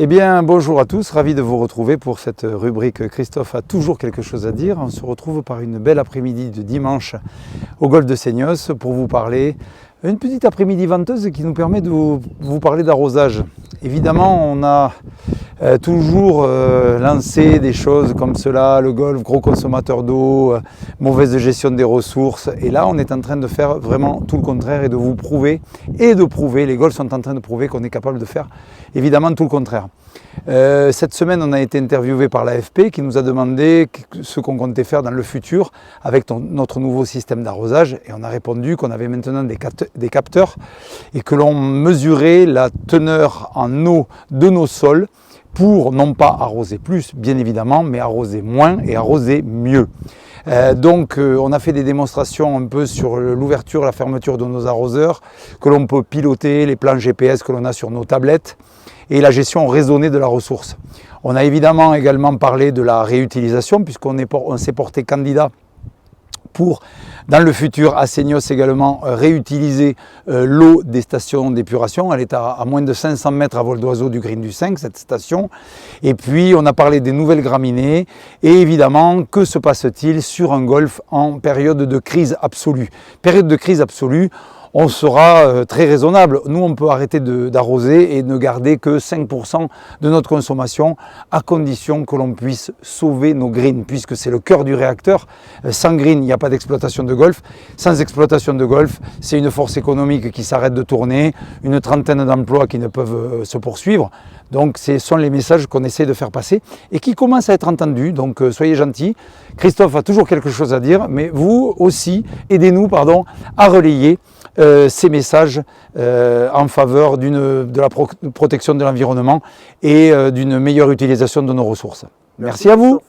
Eh bien, bonjour à tous, ravi de vous retrouver pour cette rubrique Christophe a toujours quelque chose à dire. On se retrouve par une belle après-midi de dimanche au golfe de Seignos pour vous parler, une petite après-midi venteuse qui nous permet de vous parler d'arrosage. Évidemment, on a toujours lancé des choses comme cela, le golfe, gros consommateur d'eau, mauvaise gestion des ressources. Et là, on est en train de faire vraiment tout le contraire et de vous prouver, les golfs sont en train de prouver qu'on est capable de faire évidemment tout le contraire. Cette semaine, on a été interviewé par l'AFP qui nous a demandé ce qu'on comptait faire dans le futur avec notre nouveau système d'arrosage. Et on a répondu qu'on avait maintenant des capteurs et que l'on mesurait la teneur en eau de nos sols pour non pas arroser plus, bien évidemment, mais arroser moins et arroser mieux. Donc on a fait des démonstrations un peu sur l'ouverture, la fermeture de nos arroseurs, que l'on peut piloter, les plans GPS que l'on a sur nos tablettes et la gestion raisonnée de la ressource. On a évidemment également parlé de la réutilisation puisqu'on s'est porté candidat pour, dans le futur, à Seignos également, réutiliser l'eau des stations d'épuration. Elle est à moins de 500 mètres à vol d'oiseau du Green du 5, cette station. Et puis, on a parlé des nouvelles graminées. Et évidemment, que se passe-t-il sur un golfe en période de crise absolue? Période de crise absolue, on sera très raisonnable. Nous, on peut arrêter d'arroser et ne garder que 5% de notre consommation à condition que l'on puisse sauver nos greens, puisque c'est le cœur du réacteur. Sans green, il n'y a pas d'exploitation de golf. Sans exploitation de golf, c'est une force économique qui s'arrête de tourner, une trentaine d'emplois qui ne peuvent se poursuivre. Donc, ce sont les messages qu'on essaie de faire passer et qui commencent à être entendus. Donc, soyez gentils. Christophe a toujours quelque chose à dire, mais vous aussi, aidez-nous à relayer ces messages en faveur de la protection de l'environnement et d'une meilleure utilisation de nos ressources. Merci à vous.